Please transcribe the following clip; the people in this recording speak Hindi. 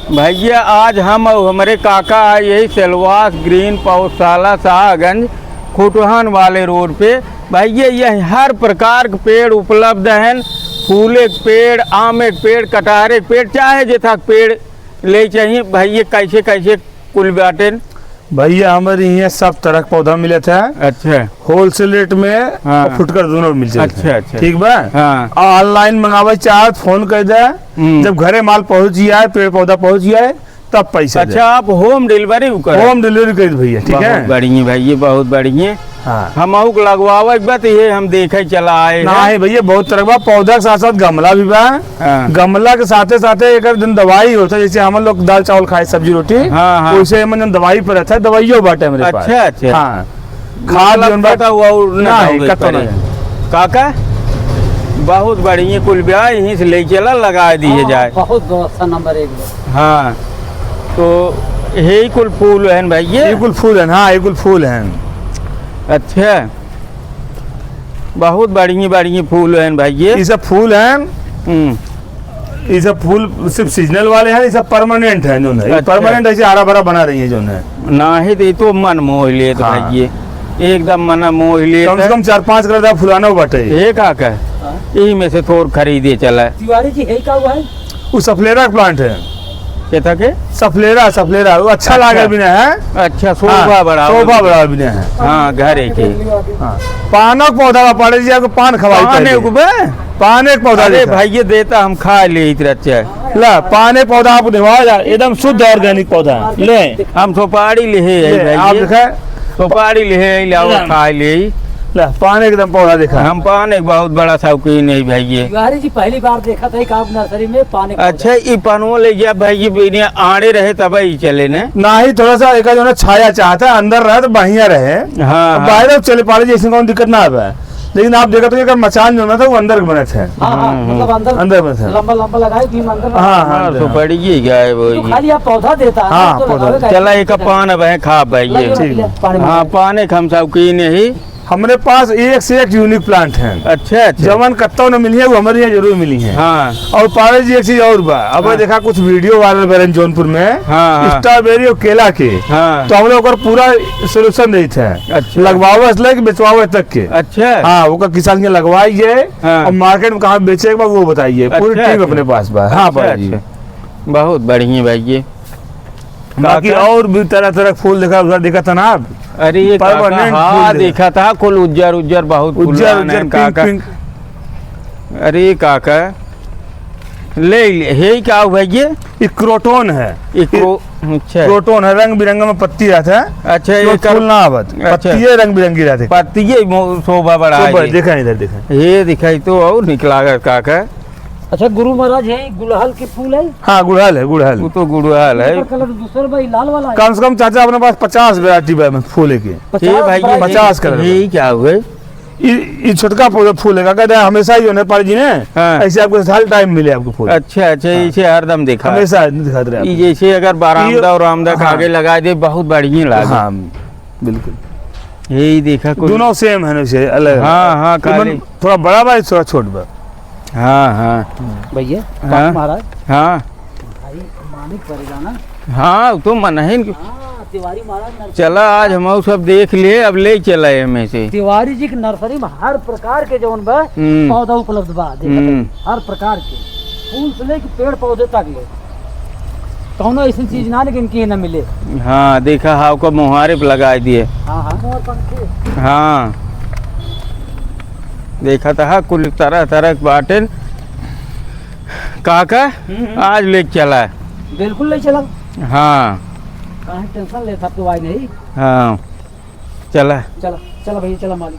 भैया आज हम और हमारे काका है यही सेलवास ग्रीन पौधशाला शाहगंज खुटहन वाले रोड पे। भैया यह हर प्रकार के पेड़ उपलब्ध हैं। फूले के पेड़, आम के पेड़, कटहरे के पेड़, चाहे जैसा पेड़ ले चाहिए भैया। कैसे कैसे कुल बाटे भैया हमारे यहाँ सब तरह का पौधा मिले थे। अच्छा, होलसेल रेट में हाँ। और फुटकर दोनों मिल जाए। अच्छा अच्छा, ठीक बा। हाँ। ऑनलाइन मंगावे चाहे फोन कर दे, जब घरे माल पहुंच जाए, पेड़ पौधा पहुंच जाए तब पैसा। अच्छा, आप होम डिलीवरी होम डिलीवरी कर भैया। ठीक है, बढ़िया भैया, बहुत बढ़िया। हाँ। हम लगवावे बात ये हम देखे चला आए ना है भैया, बहुत तरह का पौधा के साथ साथ गमला भी बा। हाँ। गमला के साथे साथे एक दिन दवाई होता है, जैसे हम लोग दाल चावल खाए सब्जी रोटी, हाँ, हाँ। वैसे हम दवाई पर रहता है, दवाइयों बाटे मेरे पास। अच्छा अच्छा, हाँ। खाद काका बहुत बढ़िया कुल ब्याह यहीं से ले चला लगा दिए जाए। बहुत व्यवस्था नंबर 1। हाँ, तो यही कुल फूल है भैया। ये कुल फूल है। हाँ, ये कुल फूल है। अच्छा, बहुत बढ़िया बढ़िया फूल है भैया। ये सब फूल हैं। ये सब फूल सिर्फ सीजनल वाले हैं, ये सब परमानेंट हैं जो है। अच्छा। परमानेंट ऐसे हरा भरा बना रही है जो है। ना ही तो मन मोह लिए तो हाँ। भैया, एकदम मन मोह लिए। कम से कम 4-5 करोड़ फुलाना बटे। ये काका यही में से थोड़ खरीदे चला। तिवारी जी है क्या हुआ है? वो सफलेरा प्लांट है। क्या के सफलेरा वो अच्छा लागे भी नहीं है। अच्छा, शोभा बड़ा, शोभा बड़ा भी नहीं है। हाँ, घरे के। हाँ। पानक पौधा पड़े जी, आपको पान खवाई पान एक पौधा। अरे भैया देता हम खा ले इतना। ला पान एक पौधा आप दिखवा, एकदम शुद्ध ऑर्गेनिक पौधा ले। हम सुपारी ले आप दिखा, सुपारी ले खा ले। पान एकदम पौधा देखा। हम पान एक बहुत बड़ा शौकीन है भैया। तिवारी जी पहली बार देखा था आप नर्सरी में पानी। अच्छा, ये पानवो ले गया भैया, आड़े रहे तब ही चले ने। ना ही थोड़ा सा एक जो ना छाया चाहता है, अंदर रहे तो बढ़िया रहे। हाँ, बाहर चले पा रहे जैसे कोई दिक्कत ना आवे। लेकिन आप देखा तो मचान जो ना था वो अंदर बने थे। मतलब अंदर बने थे, लंबा लंबा लगाए भीम अंदर। हाँ, सुपारी ही गए वो। तो खाली आप पौधा देता है। हाँ, तो पौधा। लगावे चला एक पान अब है खा भैया। हाँ, पान एक हम शौकीन ही। हमारे पास एक से एक यूनिक प्लांट है। अच्छा अच्छा, जवन कत्ता न मिली है वो हमारे यहाँ जरूर मिली है। हाँ। और पावे जी एक चीज और बा, अब हाँ। देखा कुछ वीडियो वायरल बरन जौनपुर में, हाँ। स्ट्रॉबेरी और केला के। हाँ। तो हम लोग पूरा सोल्यूशन नहीं था। अच्छा। लगवावे से लेके बेचवावे तक के। अच्छा। हाँ, वो का किसान के लगवाइए। हाँ। और मार्केट में कहाँ बेचेगा वो बताइए। पूरी अच्छा, टीम अपने पास बा। हाँ अच्छा, भाई, बहुत बढ़िया भैया। बाकी और भी तरह तरह के फूल देखा, उधर देखा था ना आप। अरे ये काका, परमानेंट हाँ फूल देखा था कुल उज्जर उज्जर बहुत उज्जर फूल है पिंक काका। पिंक। अरे काका ले हे क्या हो भैया? ये क्रोटोन है। अच्छा, क्रोटोन है, रंग बिरंगा में पत्ती रहता है। अच्छा, ये ये फूल ना आवत, अच्छा। पत्ती रंग बिरंगी रहते। पत्ती शोभा बड़ा है। देखा इधर देखा। ये दिखाई तो और निकला काका। अच्छा, गुरु महाराज है गुड़हल के फूल है। हाँ, गुड़हल है, गुड़हल। वो तो गुड़हल है। कलर दूसरा भाई लाल वाला है। कम से कम चाचा अपने पास 50 वैरायटी फूल के। ये भैया 50 कलर। ये क्या हुए? ये छोटका फूल है, कहते हैं हमेशा ही होने पाल जी ने। हाँ। ऐसे आपको हर टाइम मिले आपको फूल। अच्छा अच्छा, इसे हरदम देखा हमेशा दिखाते रहे। ये जैसे अगर बारामदा और आमदा हाँ। आगे लगा दे बहुत बढ़िया लागे। हाँ, बिल्कुल। यही देखा कुछ। दोनों सेम है ना, अलग। हाँ हाँ, खाली थोड़ा बड़ा बा, थोड़ा छोट बा। हाँ हाँ भैया हाँ। महाराज हाँ भाई मानिक पड़ेगा ना। हाँ, तो मन है। हाँ, तिवारी महाराज नर्सरी। चला आज हम सब देख लिए, अब ले चला में से। तिवारी जी की नर्सरी में हर प्रकार के जवन बा पौधा उपलब्ध बा। देखा हर प्रकार के फूल से लेके पेड़ पौधे तक ले, कौनो ऐसी चीज ना लेकिन की न मिले। हाँ, देखा हाव को मुहारे पे लगा दिए। हाँ हाँ, मोर पंखी। हाँ, देखा था कुल तरह तरह के बाटे काका। आज ले चला। बिल्कुल ले चला। हाँ कहाँ टेंशन लेता तो आई नहीं। हाँ, चला। चला चला भैया, चला मालिक।